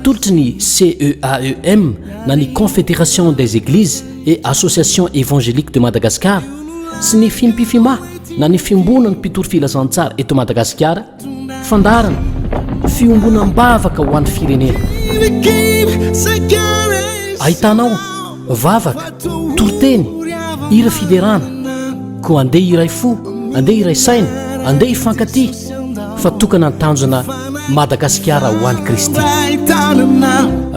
atolotry ny CEAEM na ny Confédération des Églises et Association Évangélique de Madagascar sy ny fimpifima na ny fiombona ny mpitoro filazantsara eto Madagasikara fandarana fiombonam-bavaka ho an'ny firenena. Ahitanao vavaka, toroteny, hira fiderana, koa andeha iray fo, andeha iray saina, andeha ifankaty fa tokana ny tanjona Madagasikara ho an'i Kristy.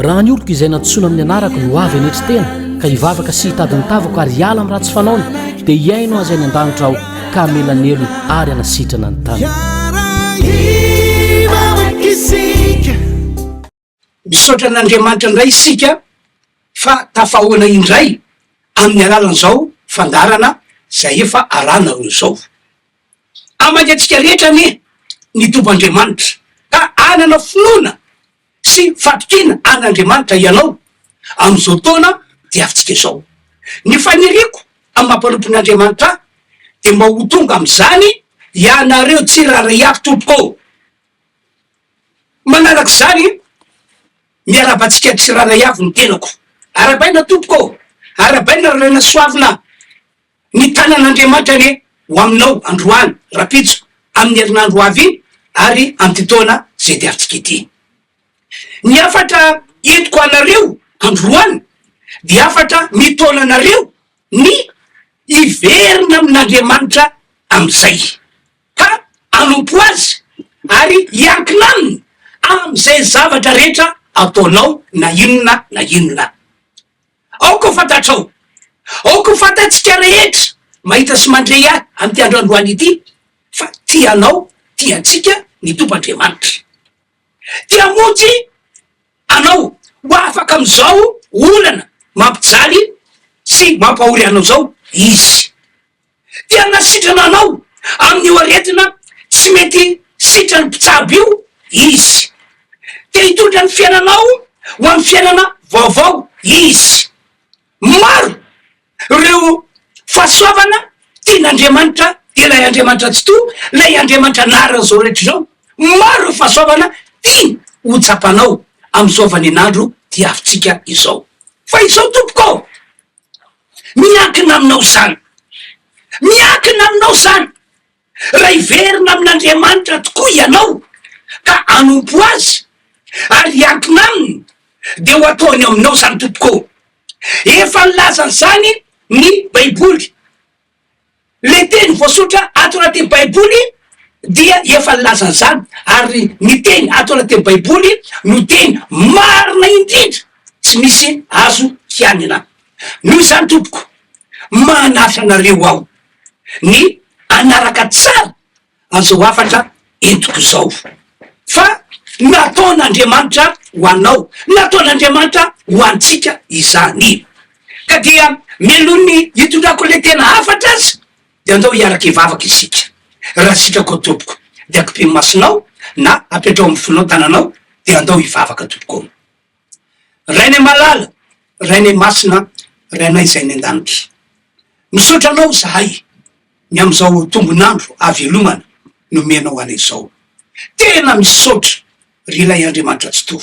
Raha ny oloko izay natsoina amin'ny anarako no avy anetry tena ka hivavaka sy hitady ny tavako ary hiala amin'ny ratsy fanaony dia hiaino azy any an-danitra aho ka amelanelo ary anasitrana ny tany. Misaotra an'Andriamanitra indray isika fa tafahoana indray amin'ny alalan'izao fandarana izay efa arahana izao. Amantsika rehetra ny tompandriamanitra ka anana finoana sy fatoriana an'Andriamanitra ianao amin'izao taona dia avintsika izao. Ny faniriako amin'ny mampanompon'Andriamanitra dia mba ho tonga amin'izany ianareo tsiraray avy tompoko. Manarak'izany miarabantsika tsiraray avy ny tenako. Arabaina tompoko, arabaina rarena soavina ny tanan'Andriamanitra ny ho aminao androany rapitso amin'ny herinandro avy iny ary amin'ny taona zay dia avintsika ity. Ny afatra entiko anareo androany dia afatra mitona anareo ny iverina amin'Andriamanitra amin'izay ka anompo azy ary hiankina aminy amin'izay zavatra rehetra ataonao na inona na inona. Aoko fantatrao, aoko fantatsika rehetra mahita sy mandray ahy amin'ny andro androany ity fa tianao, tiatsika ny tompandriamanitra. Tia monjy anao ho afaka amin'izao olana mampijaly sy mampahory anao zao izy. Tia nasitrana anao amin'ny aretina tsy mety sitrany mpitsabo io izy. Tia hitondra ny fiainanao ho amin'ny fiainana vaovao izy. Maro ireo fahasoavana tian'Andriamanitra, ilay Andriamanitra tsy to, ilay Andriamanitra narana zao rehetra zao. Maro ireo fahasoavana tiany ho tsapanao amin'izao vaninandro dia avintsika izao. Fa izao tompoko, miankina aminao zany, miankina aminao zany. Raha iverina amin'Andriamanitra tokoa ianao ka anompo azy ary iankina aminy dia ho ataony aminao zany tompoko. Efa nilazany zany ny Baiboly. Le teny voasotra ato anaty Baiboly dia efa nilazany zany ary ny teny ato anaty Baiboly no teny marina indrindra tsy misy azo hianina. Noho izany tompoko, manafy anareo aho ny anaraka tsara azao afatra entiko zao. Fa nataon'Andriamanitra ho anao, nataon'Andriamanitra ho antsika izany. Ka dia melony hitondrako le tena hafatra azy dia andao hiaraka hivavaka isika. Raha sitrako tompoko dia akipimo-masonao na apetrao amin'ny fonao tananao dia andao hivavaka tompoko. Rainy malala, rainy masina, rainay izay ny an-danitra. Misaotra anao zahay ny amin'izao tombonandro avelomana no menao anay izao. Tena misaotra ry ilay Andriamanitra tsy to.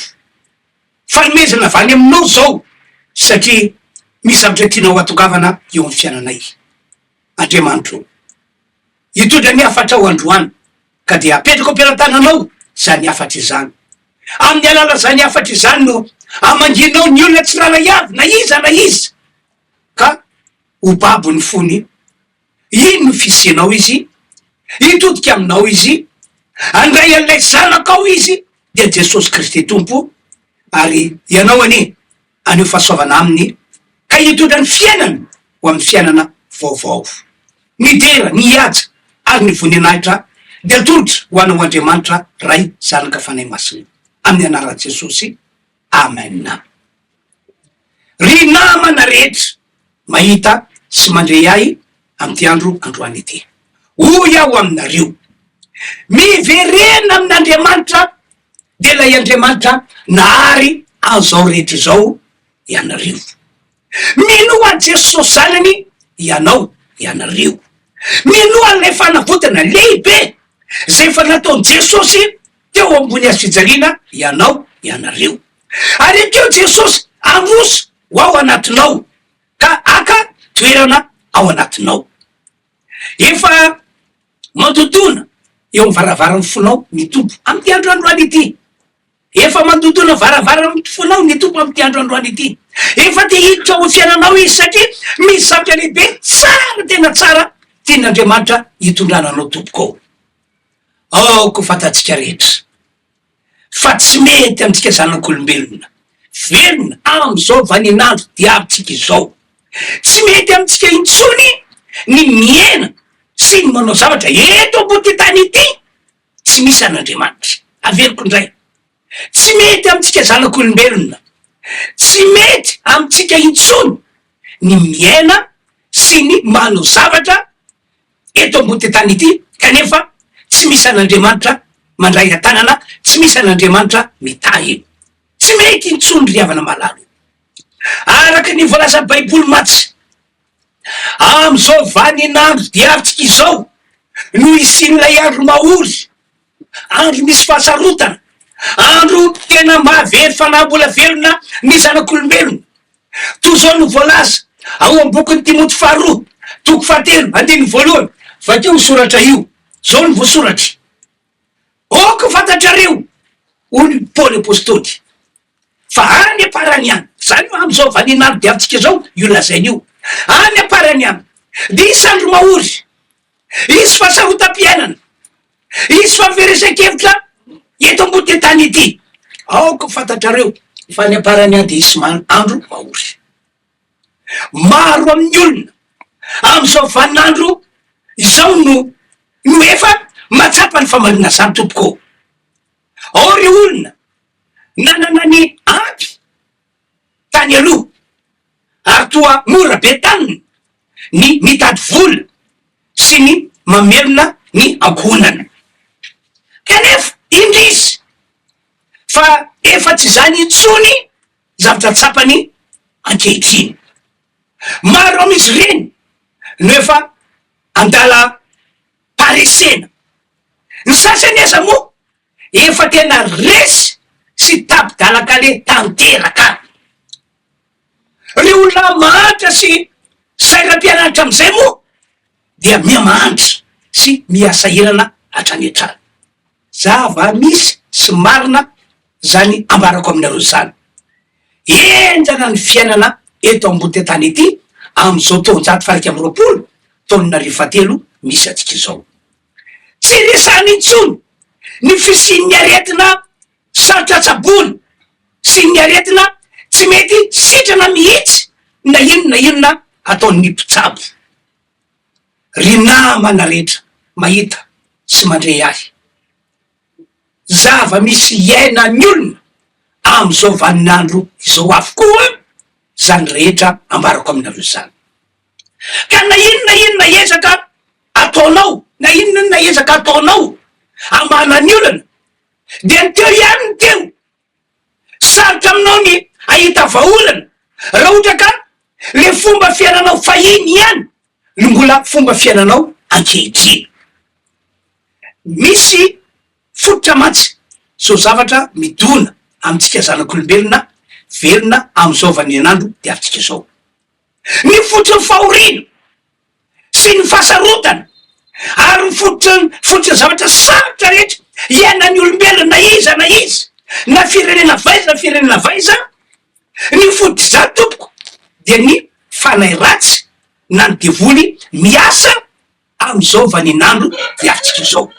Fanomezana avy aminao zao satria misy zavatra tianao hatongavana eo amin'ny fiainanay. Andriamanitra, hitondra ny afatra ao androany ka dia apetrako ampiaratananao zany afatra izany. Amin'ny alala zany afatra izany no amanginao ny olona tsiraray avy na iza na iza ka ho babo ny fony. Ino no fisianao izy, hitodika aminao izy, andray an'ilay zanakao izy dia Jesosy Kristy tompo ary ianao aneo fahasoavana aminy ka hitondra ny fiainana ho amin'ny fiainana vaovao. Ny dera, ny hiaja ary ny voninahitra dia tolotra ho anao Andriamanitra ray zanaka fanahy masina amin'ny anaran'i Jesosy. Amen. Ry namana rehetra mahita sy mandray ahy amin'ity androany ity, hoy aho aminareo, miverena amin'Andriamanitra dia ilay Andriamanitra nahary an'izao rehetra izao ianareo. Minoa Jesosy zanany ianareo. Minoa ilay fanavotana lehibe zay efa nataon'i Jesosy teo ambony hazo fijaliana ianareo. ary akeo Jesosy androso ho ao anatinao ka aka toerana ao anatinao. Efa mandodona eo amin'ny varavarany fonao ny tompo amty andro androany ity. Efa mandodona varavarany fonao ny tompo amty andro androany ity. Efa te hiditra ho fiainanao izy satria misy zavatra lehibe tsara tena tsara tian'Andriamanitra hitondrananao tompoko ao. Ko fantatsika rehetra fa tsy mety amintsika zanak'olombelona velona am'izao vaninandro diavytsika izao. Tsy mety amintsika intsony ny miena sy ny manao zavatra eto ambony tany ity tsy misy an'Andriamanitra. Averiko indray, tsy mety amintsika zanak'olombelona, tsy mety amintsika intsony ny miena sy ny manao zavatra eto ambony tany ity kanefa tsy misy an'Andriamanitra mandray atanana, tsy misy an'Andriamanitra mitahy. Tsy mety intsony ry havana malalo. Araka ny voalaza Baiboly matsy am'izao vaninandro diavytsika izao no isin'ilay andro mahory, andro misy fahasarotana, andro tena mahavery fanambola velona ny zanak'olombelona. Toy zao no voalaza ao am-bokin'ny Timoty faharoa toko 7:1 vakeo soratra io zao no voasoratra. Oko fantatrareo hoy Paoly apôstôly fa any aparany any, zany am'izao vaninandro diavytsika zao io lazainy io, any aparany any disy andro mahory, isy fahasarotam-piainana, isy fahaveresan-kevitra eto ambony tany ity. Aoko fantatrareo fa any aparany any de isy andro mahory. Maro amin'ny olona am'izao vaninandro izao no efa matsapa ny famarina zany tompoko. Ao ry olona nanana ny ampy tany aloha ary toa mora be taniny ny mitady vola sy ny mamelona ny ankohonana, kanefa indrisy fa efa tsy zany intsony zavatra tsapany ankehitriny. Maro am'izy reny no efa andala paresena. Ny sasany aza moa efa tena resy sy tapidalakale tanteraka. Ry olona mahantra sy saira-pianatra am'izay moa dia miamahantra sy miasa irana hatrany hatrany. Zava misy sy marina zany ambarako aminareo zany. Enjana ny fiainana eto ambony tany ity am'izao taonjato faraika amby roapolo taonina 2023 misy atsika izao. Tsy resany intsony ny fisian'ny aretina sarotra tsaboly sy ny aretina tsy mety sitrana mihitsy na inona ataon'ny mpitsabo. Ry namana rehetra mahita sy mandray ahy, zava misy iaina ny olona am'izao vaninandro izao avokoa zany rehetra ambarako aminareo zany. Ka na inona ezaka ataonao, na inona ezaka ataonao amana ny olana dia ny teo ihany ny teo sarotra aminao ny ahita vaholana raha ohatra ka le fomba fiainanao fahiny ihany no mbola fomba fiainanao ankehitriny. Misy fototra matsy zao zavatra midona amintsika zanak'olombelona velona am'izao vaninandro diavytsika izao. Ny fototra fahoriana sy ny fahasarotana ary ny fototra zavatra sarotra rehetra iainan'ny olombelona na iza na firenena vaiza ny fototra zany tompoko dia ny fanay ratsy na ny devoly miasa am'izao vaninandro diavytsika izao.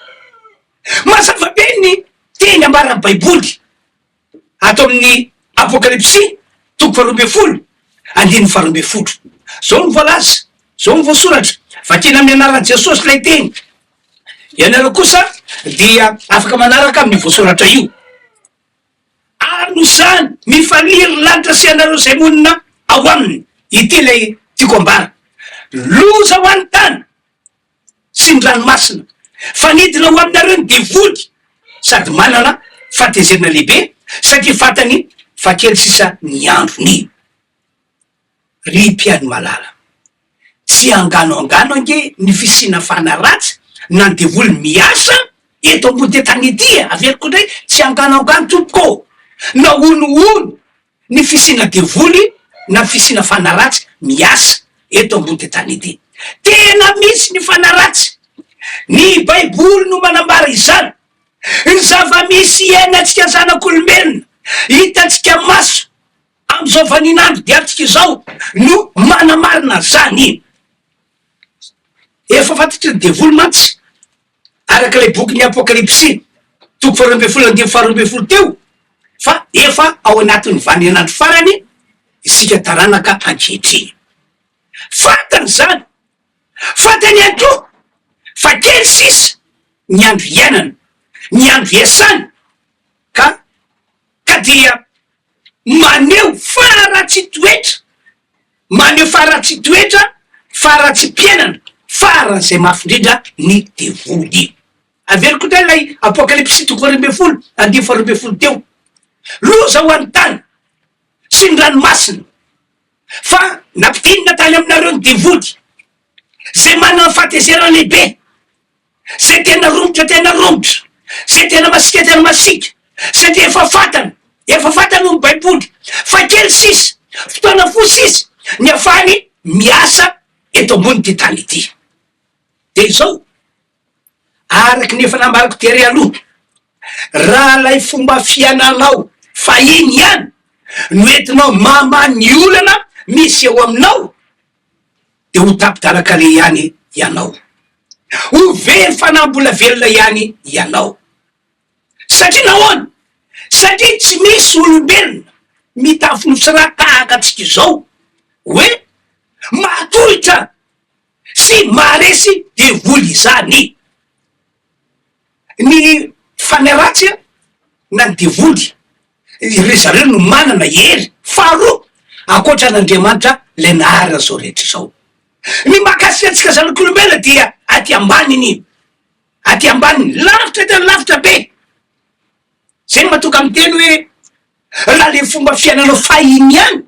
Mazava be ny teny ambaran'ny Baiboly ato amin'ny Apokalipsy toko 12:12. Zao ny voalaza, zao ny voasoratra vakina amin'ny anaran'i Jesosy lay teny. Ianareo kosa dia afaka manaraka amin'ny voasoratra io. Ary no zany mifaliry lanitra sy anareo zay monina ao aminy. Ity lay tiako ambara. Loza ho an'ny tany sy ny ranomasina, fanidina ho aminareo ny devoly sady manana fahatezerana lehibe satria fatany fa kely sisa ny androny. Ry mpiano malala, tsy angano ange ny fisina fana ratsy na ny devoly miasa eto ambony tany ity. Averiko indray tsy angano tompoko na ono ny fisina devoly na fisina fanaratsy miasa eto ambony tany ity. Tena misy ny fanaratsy, ny baiboly no manambara izany. Ny zava-misy iainantsika zanak'olombelona hitatsika maso am'izao vaninandro diatsika izao no manamarina zany. Efa fantatry ny devoly mantsy arak'ilay bokyny apokalipsy 12:12 teo fa efa ao anatin'ny vaninandro farany isika taranaka ankehitriny. Fantany zany, fantany anto fa kely sisa ny andro iainana, ny andro iasany ka dia maneho faratsy toetra, maneho faratsy toetra, faratsy mpiainana, faran'izay mafindrindra ny devoly. Averiko tray lay apokalipsy 12:12 teo. Loza ho any tany sy ny ranomasina fa nampitinina tany aminareo ny devoly zay manana fahatezerana lehibe, zay tena romotra, zay tena masika satria efa fatana ny baiboly fa kely sisa, fotoana fo sisa ny afahany miasa eto ambony ty tany ity. De izao araky nefa nambarako tery aloha, raha lay fomba fiananao fa iny ihany no entinao mamany olana misy eo aminao de ho tapitara-kale ihany ianao, ho very fanambola velona ihany ianao. Satria nahoana? Satria tsy misy olombelona mitafinofitsy tahaka atsika izao hoe matohitra sy maresy devoly zany. Ny fanaratsy na ny devoly ry zareo no manana hery faharoa akoatra an'Andriamanitra le nahara zao rehetra zao. Ny makasika antsika zanak'olombelona dia aty ambaniny lavitra tena lavitra be. Zay matoka amy teny hoe raha le fomba fiainanao fahiny ihany,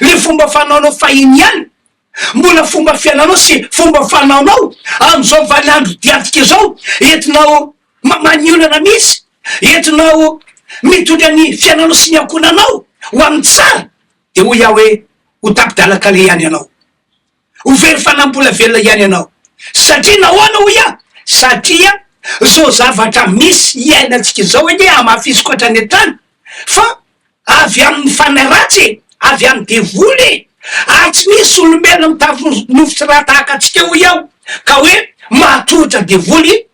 le fomba fanaonao fahiny ihany, mbola fomba fiainanao sy fomba fanaonao am'izao valinandro diatika zao entinao mamaniolana misy, entinao mitondra ny fiainanao sy ny ankonanao ho amin'ny tsara, de ho iaho hoe ho tapidalakale ihany ianao, ho very fanambola velona ihany ianao. Satria nahoana ho ia? Satria zao zavatra misy iainantsika zao eny amafisy koatra any an-tany fa avy amin'ny fanaratsy, avy amin'ny devoly. Tsy misy olombelona mitafinofotsy raha tahaka atsika ho iaho ka hoe mahatohitra devoly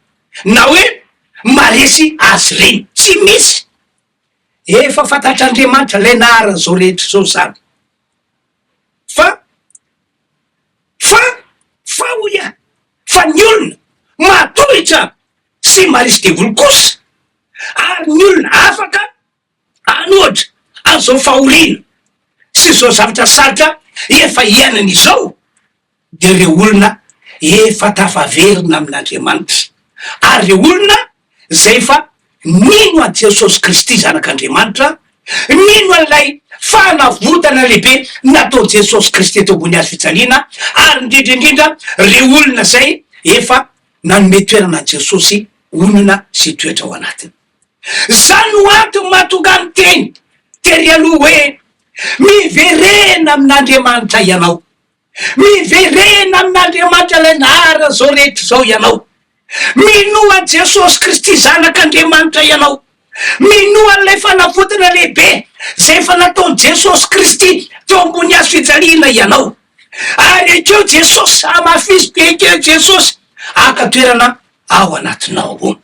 na hoe maresy azy reny, tsy misy. Efa fantatr'Andriamanitra lay nahara zao rehetra zao zany fa ho ia fa ny olona matohitra sy maresy devoly kosa, ary ny olona afaka anohatra an'izao fahoriana sy zao zavatra sarotra efa iainana izao, de reo olona efa tafaverina amin'Andriamanitra, ary reo olona zay fa mino a Jesosy Kristy zanak'Andriamanitra, mino an'ilay fanavotana lehibe natao Jesosy Kristy eto ambony hazo fijaliana, ary indrindraindrindra reo olona zay efa nanome toerana Jesosy onona sy toetra ao anatiny. Zany ho antony mahatonga amy teny tery aloha hoe miverena amin'Andriamanitra ianao, miverena amin'Andriamanitra lay nahara zao rehetra zao ianao, minoa Jesosy Kristy zanak'Andriamanitra ianao, minoa an'ilay fanavotana lehibe zay fa nataony Jesosy Kristy teo ambony hazo fijaliana ianao, ary ekeo Jesosy amafisy be ekeo Jesosy akatoerana ao anatinao.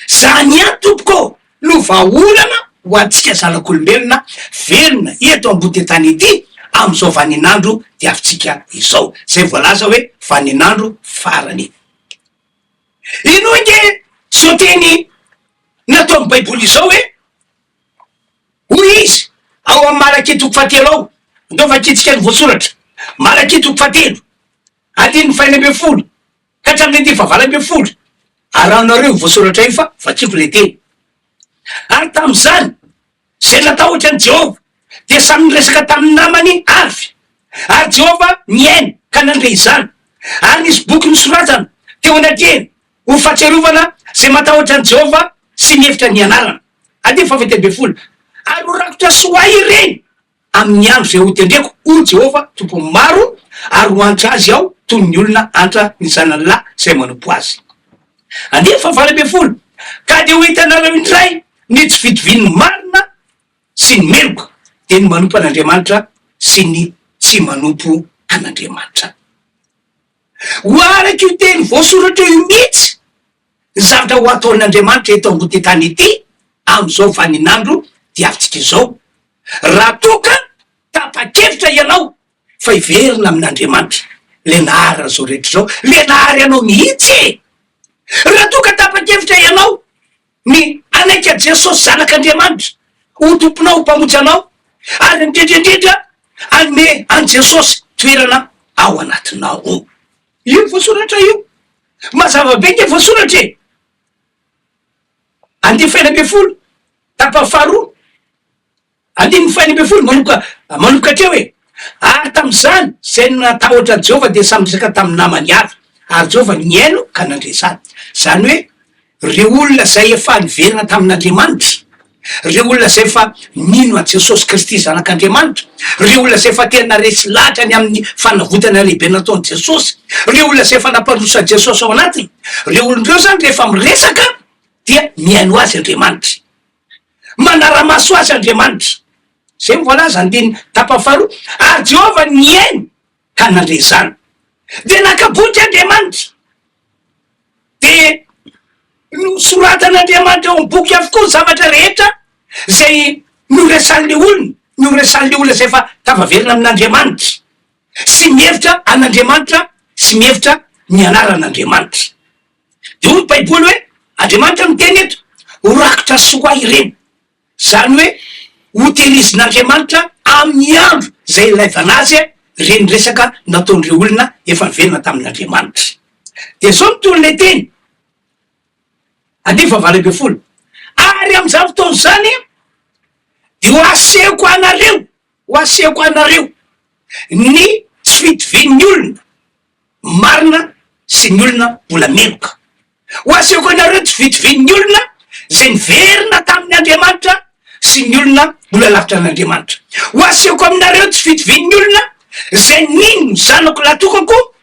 Zany ihany tompoko no vahaolana ho antsika zanak'olombelona velona eto ambony tany ity am'izao vaninandro diavitsika izao, zay voalaza hoe vaninandro farany. Ino nge zao teny natao amy baiboly izao hoe hoy izy ao amy Malaky 3 ao, ndao vakitsika ny voasoratra Malaky 3 andiny 4 ka hatramin'ny 9 aranareo voasoratra io fa vakiko le teny. Ary tam'izany zay natao ohatrany Jehova de samy niresaka tamin'ny namany avy, ary Jehova niaina ka nandre izany, ary nisy boky nisoratana teo anatreny ho fahatsiarovana zay matahotra ny Jehova sy ny hevitra ny anarana. Ady 12 ary ho rakotra soa ireny amin'ny andro zay ho tendreko o Jehova tompo maro, ary ho antra azy aho toy ny olona antra ny zanany lahy zay manompo azy. Andefa valo folo. Ka de ho hitanareo indray ny tsy vitoviny marina sy ny meloka de ny manompo an'Andriamanitra sy ny tsy manompo an'Andriamanitra. Ho araky io teny voasoratra io mihitsy zavatra ho ataon'Andriamanitra eto ambony tany ity am'izao vaninandro diavintsika izao. Raha toka tapa-kevitra ianao fa iverina amin'Andriamanitra, le nahary zao rehetra zao, le nahary anao mihitsy. Raha toka tapa-kevitra ianao ny anaika Jesosy zanak'Andriamanitra ho tomponao, ho mpamonjy anao, ary indrindrindrindra anome an Jesosy toerana ao anatinao. Io voasoratra io, mazava be ke voasoratra e. Andefa folo tapa-faharoa, andiny folo manomboka atreo hoe ary tam'izany zay natahotra Jehova de samy resaka tamin'ny namany avy, ary Jehova niaino ka nandresany. Zany hoe reo olona zay efa niverina tamin'Andriamanitra, reo olona zay efa nino a Jesosy Kristy zanak'Andriamanitra, reo olona zay efa tena resy lahatra ny amin'ny fanavotana lehibe nataony Jesosy, reo olona zay efa nampandrosa Jesosy ao anatiny, reo olondreo zany rehefa miresaka dia miaino azy Andriamanitra, manara-maso azy Andriamanitra. Zay mivolaza andiny tapa-faharoa, ary Jehova niaino ka nandresany. De nakabotra Andriamanitra de nosoratan'Andriamanitra ao am-boky avokoa zavatra rehetra zay noresan'le olona, noresan'le olona zay efa tavaverina amin'Andriamanitra, sy mihevitra an'Andriamanitra, sy mihevitra ny anaran'Andriamanitra. De hoy Baiboly hoe Andriamanitra miteny eto ho rakotra soa ireny, zany hoe ho tehirizin'Andriamanitra amin'ny andro zay ilaivana azy reny resaka nataon'ireo olona efa niverina tamin'Andriamanitra. De zao notolon'le teny andefa valo folo. Ary am'izany fotoana zany de ho asehoko anareo ny tsy fitovian'ny olona marina sy ny olona mbola meloka. Ho asehoko anareo tsy fitovian'ny olona zay niverina tamin'ny Andriamanitra sy ny olona mbola lavitra an'Andriamanitra. Ho asehoko aminareo tsy fitovian'ny olona zay nino zanako latokako,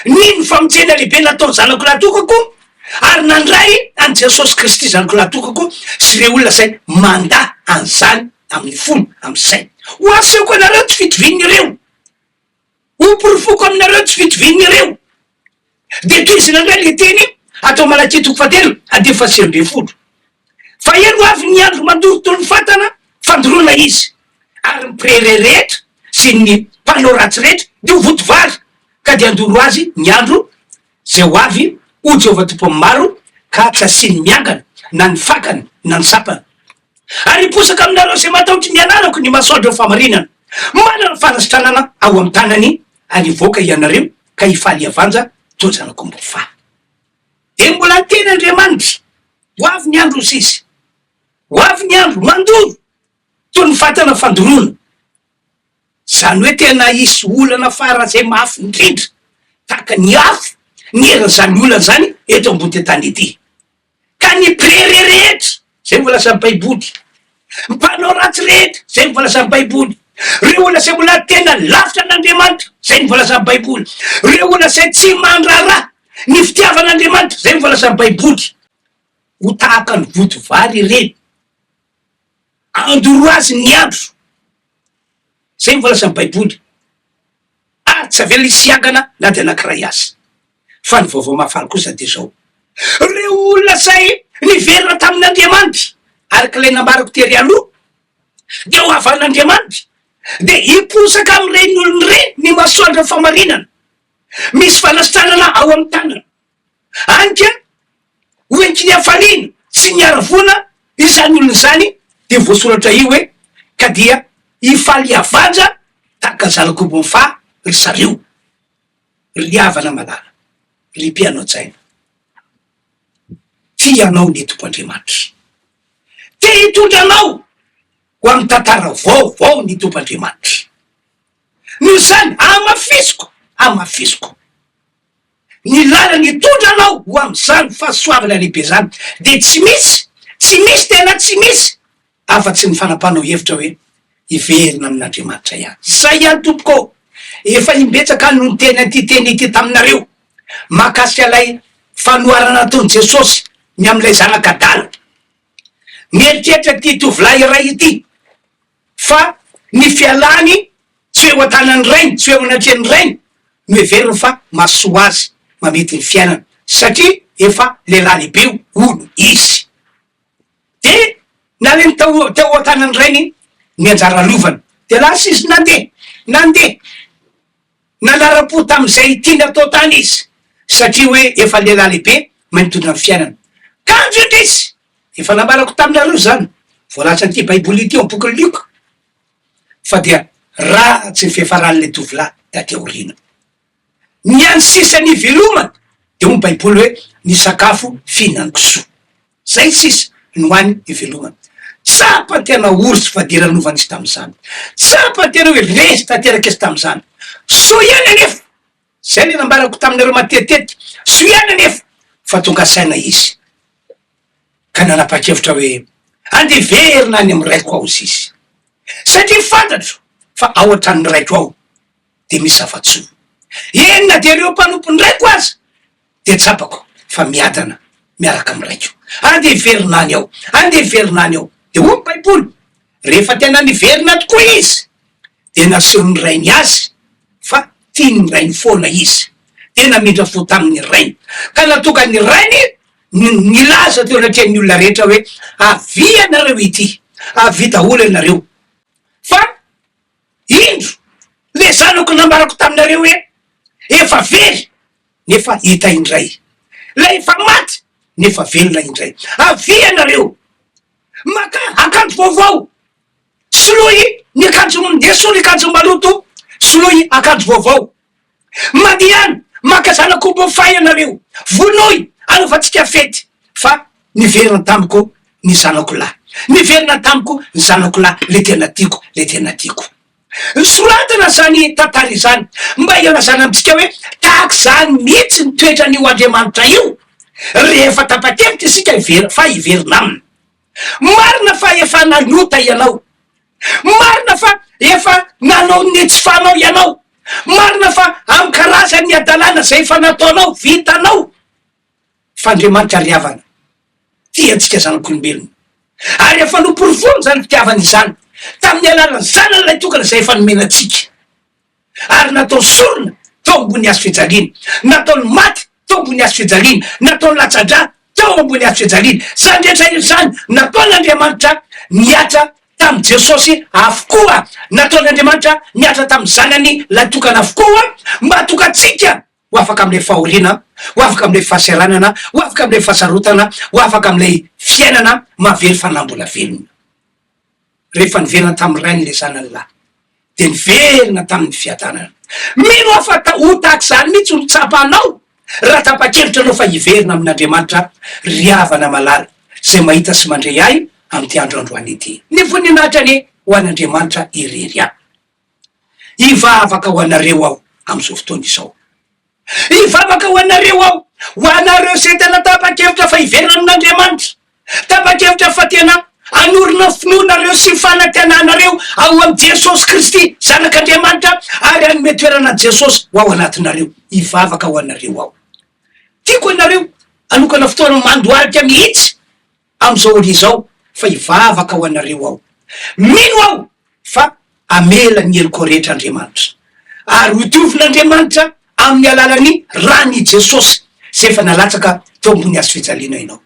nino famonjena lehibe natao zanako latokako, ary nandray an Jesosy Kristy zanako latokako, sy reo olona zay manda an'izany amin'ny fony am'izay. Ho asehoko anareo tsy fitovian'ireo, ho porofoko aminareo tsy fitovian'ireo. De toizina ndray le teny atao Malakia 3:7 fa eno avy ny andro mandoro toy ny fatana fandoroana izy, ary mipirere rehetra sy ny mpanao ratsy rehetra de ho votovary, ka de andoro azy ny andro zay ho avy ho Jehova tompo maro, ka tsy asiny miangana na ny fakany na ny sapany. Ary hiposaka aminareo zay mataotry ny anarako ny masoandro famarinana, manana fanasitranana ao amin'ny tanany anivoaka ianareo, ka hifaly avanja to zanako mbofa. De mbola teny Andriamanitra ho avy ny andro sisy, ho avy ny andro mandoro toy ny fatana fandoroana. Zany hoe tena isy olana fara zay mafy indrindra taka ny afo ny eran'izany olana zany eto ambony tany ity, ka ny mpirere rehetra zay mivolasa amin'ny Baiboly, mpanao ratsy rehetra zay mivolasa amin'ny Baiboly, reo olona zay mbola tena lavitra an'Andriamanitra zay mivolasa amin'ny Baiboly, reo olona zay tsy mandrara ny fitiavan'Andriamanitra zay mivolasa amin'ny Baiboly, ho tahaka ny votovary ireny, andoro azy ny andro zay mivolasa amin'ny Baiboly, ary tsy avela isiangana na de anankiray azy. Fa ny vaovao mahafaly kosa de zao, reo olona zay niverina tamin'Andriamanitra arak'ilay nambarako tery aloha, de ho avy an'Andriamanitra de hiposaka amin'ireny olony reny ny masoandro famarinana, misy fanasitranana ao amin'ny tanana, anka hoenty ny hafaliana sy ny aravona izany olona zany. De voasoratra io hoe ka dia hifaly avanja taka zanako mbofa ry zareo, ry havana malala, ry mpianao tsaina. Tianao ny Tompoandriamanitra, te hitondranao ho amin'ny tantara vaovao ny Tompoandriamanitra. Noho zany amafisoko ny lalany hitondranao ho amin'izany fahasoavana lehibe zany, de tsy misy tena tsy misy afa-tsy ny fanapanao hevitra hoe iverina amin'Andriamanitra ihany. Zay ihany tompoko, efa imbetsaka no teny ty taminareo mahakasika lay fanoarana ataony Jesosy ny am'ilay zanak'Adala. Mieritreritra ty tovolahy iray ity fa ny fialany tsy eo an-tanany rainy, tsy eo anatreny rainy no heveriny fa mahasoa azy mamety ny fiainana satria efa lehilahy lehibe olo izy. De naleny teo an-tanany rainy ny anjara lovany, de lasa izy nandeha nanara-po tam'izay tiany atao tany izy satria hoe efa lehilahy lehibe manitondra ny fiainana. Kanjo izy efa namarako taminareo zany, voalaza an'ity baiboly ity am-boky Lioka, fa dia ratsy ny fiafaran'le tovolahy taty aoriana. Ny any sisa ny velomana de ho baiboly hoe ny sakafo fihinan-kisoa, zay sisa no hany ivelomana. Tsapa tena orsy fa diranovany izy tam'izany, tsapa tena hoe resy tanteraka izy tam'izany. So ihany anefa, zay le nambarako taminareo matetitetika, so ihany anefa fa tonga saina izy ka nanapa-kevitra hoe andeverina any amy raiko ao izy satria fantatro fa ao an-tranony raiko ao de misy zava-tsoa. Enina de reo mpanompony raiko azy de tsapako fa miadana miaraka amy raiko, andeverina any ao, andeverina any ao. De ho baiboly rehefa tena niverina tokoa izy de naseho ny rainy azy fa tiany ny rainy foana izy, tena midra fo tamin'ny rainy ka natoka ny rainy ny laza teo anatreny olona rehetra hoe avia nareo ity, avita ola nareo. Fa indro le zanako nambarako taminareo hoe efa very nefa hita indray, la efa maty nefa velona indray. Avia nareo maka akanjo vaovao, soloy ny akanjo ndeso ny akanjo maloto, soloy akanjo vaovao, madiany maka zanak'omby fay anareo, vonoy anaovatsika fety. Fa niverina tamiko ny zanako lahy, niverina tamiko ny zanako lahy, le tena tiako, le tena tiako. Soratana zany tantara izany mba ianazana amitsika hoe tahaka zany mihitsy ny toetra n'io Andriamanitra io rehefa tapa-kevitra isika fa iverina aminy. Marina fa efa nanota ianao, marina fa efa nanao netsy-fanao ianao, marina fa amy karazany adalàna zay efa nataonao, vitanao. Fa Andriamanitra riavana tia antsika zanak'olombelona, ary efa noporofony zany fitiavana izany tamin'ny alalany zanany lay tokana zay efa nomena atsika, ary natao sorona tao ambony hazo fijaliana, nataony maty tao ambony hazo fijaliana, nataony latsa-drà tao ambony hazo fijaliana. Zany rehetra izany nataon'Andriamanitra niatra tamy Jesosy avokoa, nataon'Andriamanitra niatra tamy zanany lay tokana avokoa mba tokatsika ho afaka am'le fahoriana, ho afaka am'le fahaseranana, ho afaka am'le fahasarotana, ho afaka am'le fiainana mahavery fanambola velona. Rehefa niverina tamy rainy le zanany lahy de niverina tamin'ny fiadanana. Mino afa ho tahaky zany mihitsy ho tsapanao raha tapa-kevitra anao fa hiverina amin'Andriamanitra riavana malala zay mahita sy mandray ahy am'ty andro androany ity. Ny voninahitrany ho an'Andriamanitra irery ahy. Ivavaka ho anareo aho am'izao fotoana izao, ivavaka ho anareo aho, ho anareo zay tena tapa-kevitra fa hiverina amin'Andriamanitra, tapa-kevitra fa tena anorina finoanareo sy fanantenanareo ao am Jesosy Kristy zanak'Andriamanitra ary anome toerana Jesosy ho ao anatinareo. Ivavaka ho anareo aho. Tiako anareo anokana fotoana mandoarika mihitsy am'izao olo izao fa ivavaka ho anareo aho. Mino aho fa amela ny heliko rehetra Andriamanitra ary hotovin'Andriamanitra amin'ny alalany rany Jesosy zay efa nalatsaka teo ambony hazo fijaliana ianao.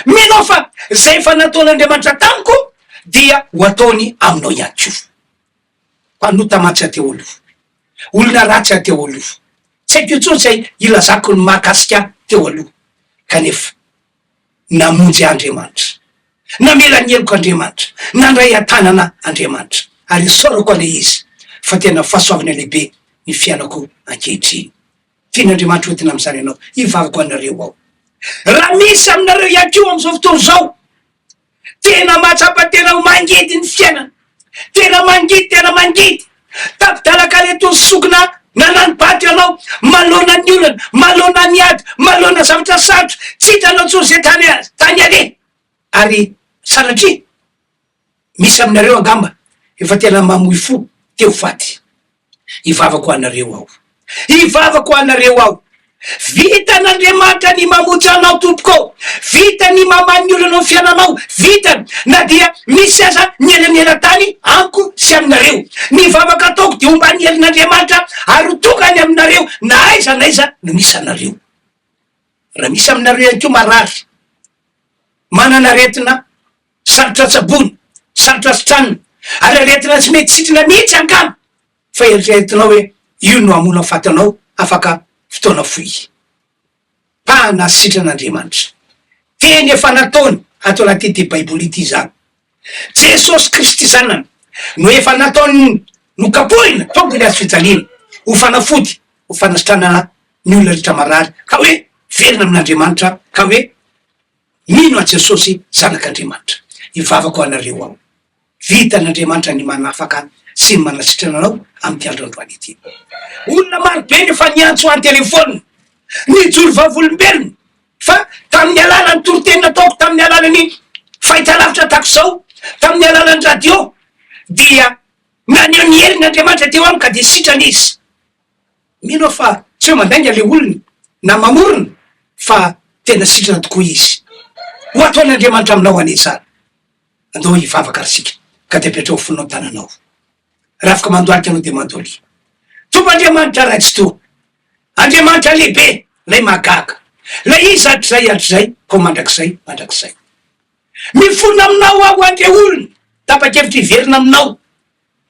Mino fa zay efa nataon'Andriamanitra tamiko dia ho ataony aminao ihany koa. Mpanota matsy ateo aloha, olona ratsy ateo aloha, tsy haiko intsony zay ilazako ny mahakasika teo aloha, kanefa namonjy Andriamanitra, namela ny heliko Andriamanitra, nandray an-tanana Andriamanitra, ary isaorako ale izy fa tena fahasoavana lehibe ny fiainako ankehitriny. Tian'Andriamanitra hoentina am'izany ianao, ivavako anareo ao. Raha misy aminareo ihany koa am'izao fotoana zao tena mahatsapa, tena ho mangidy ny fiainana, tena mangidy tapidalaka leto sokona nanany baty ianao, malona ny olana, malona ny ady, malona zavatra sarotra, tsy hitanao tsony zay tany ale ary sanatria misy aminareo angamba efa tena mamoy fo teo faty. Ivavako anareo ao, ivavako anareo ao, vitan'Andriamanitra ny mamotsy anao tompoko, vita ny mamany olonao ny fiainanao, vita na dia misy aza ny elanela-tany amiko sy aminareo. Ny vavaka ataoko de omba ny elin'Andriamanitra ary tokany aminareo na aiza no misy anareo. Raha misy aminareo ihany koa marary, manana aretina sarotra tsabony, sarotra sitranina, ary aretina tsy mety sitrina mihitsy angamba, fa eritreretinao hoe io no amona fatanao afaka fotoana foy. Pana sitran'Andriamanitra teny efa nataony atao anaty ity baiboly ity zany. Jesosy Kristy zanany no efa nataony nokapohina tonga le azo fijaliana ho fanafody, ho fanasitranana ny olona rehetra marary, ka hoe verina amin'Andriamanitra, ka hoe mino a Jesosy zanak'Andriamanitra. Ivavako anareo ao, vitan'Andriamanitra ny manafaka sy ny manasitrana anao amty andro androany ity. Olona marobe nefa niantso an telefôna, nijoro vavolombelona, fa tamin'ny alalany torotenina ataoko, tamin'ny alalany fahitalavitra tako zao, tamin'ny alalany radio, dia naneo ny herin'Andriamanitra teo amiko ka de sitrana izy. Mino fa tsy hoe mandainga le olona na mamorona, fa tena sitrana tokoa izy. Ho ataon'Andriamanitra aminao anesana. Andao hivavaka arsika ka de petrao fonao tananao. Raha afaka mandoalika anao de mandoly. Tomp'Andriamanitra ratsy to, Andriamanitra lehibe, lay magaga, lay izy hatrizay, ko mandrakizay. Mifona aminao aho andre olona, tapa-kevitra hiverina aminao,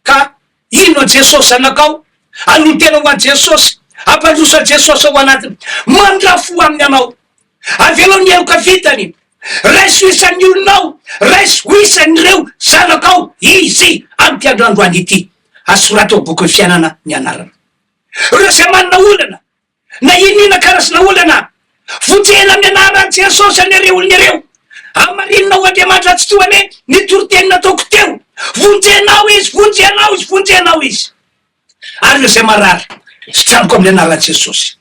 ka ino a Jesosy zanakao, anotena ho an Jesosy, ampandroso a Jesosy ao anatiny, mandrafo aminy anao, avelao ny eloka vitany, raiso isan'ny olonao, raiso isan'ireo zanakao, izy amty androandroany ity. Asorata ao boky fiainana ny anarana. Reo zay manana olana, na inina karazana olana, vonjena amin'ny anaran Jesosy an'ireo olona ireo. Amarinonao Andriamanitra tsy toane ny torotenina ataoko teo, vonjenao izy. Ary reo zay marary, sitraniko amin'ny anaran Jesosy,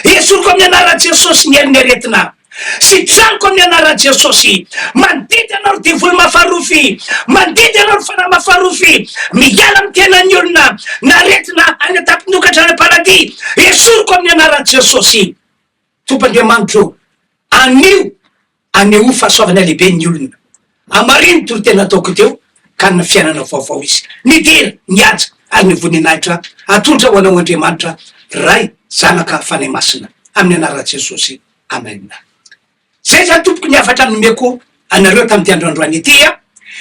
esoriko amin'ny anaran Jesosy ny herin'aretina, sitraniko amin'ny anaran Jesosy, mandidy anao devoly mafarofy, mandidy anao fana mafarofy, miala amin'ny tenan'ny olona, naretina any atampinokatra any paradis, esoriko amin'ny anaran Jesosy. Tomp'Andriamanitra aneo fahasoavana lehibe ny olona, amariny torotena ataoko teo, ka na fiainana vaovao izy, nidera, niaja, ary nivoninahitra, atolotra ho anao Andriamanitra, ray zanaka fanay masina, amin'ny anaran Jesosy. Amen. Zay zany tompoko ny afatra nomeko anareo tamin'ity androandroany ity a.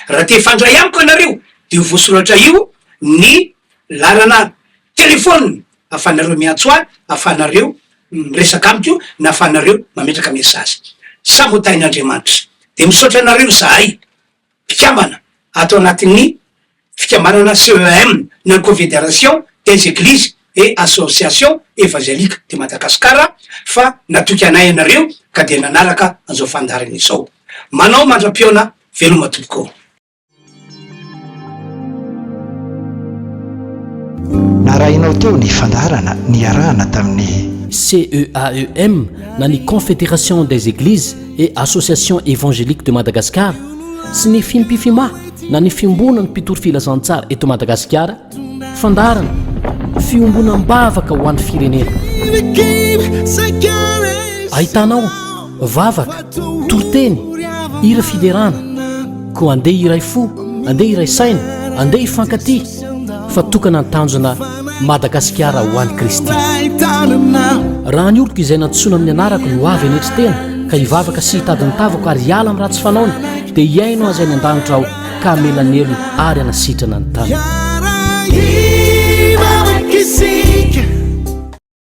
Raha te fandray amiko anareo de voasoratra io ny larana telefônina afanareo miantso ahy, afanareo miresaka amiko, na afanareo mametraka mesazy. Samotain'Andriamanitra de misaotra anareo zahay mpikamana atao anatin'ny fikamanana CEM na Confédération des Églises et Associations Évangéliques de Madagascar, fa natoky anay anareo ka de nanaraka an'izao fandarana izao. Manao mandram-piona veloma tompoko. Narahinao teo ny fandarana niarahana tamin'ny CEAEM na ny Confédération des Églises et Associations Évangéliques de Madagascar sy ny fimpifima na ny fiombona ny mpitoro filazantsara eto Madagasikara, fandarana fiombonam-bavaka ho an'ny firenena. Ahitanao vavaka, toroteny, hira fiderana, ko andeha iray fo, andeha iray saina, andeha hifankaty, fa tokana an-tanjona Madagasikara ho an'i Kristy. Raha ny oloko izay natsoina amin'ny anarako no avy anetry tena ka hivavaka sy hitadiny tavako ary hiala amin'ny ratsy fanaony, dia hiaino azy any an-danitra aho ka melanelony ary anasitrana ny tany.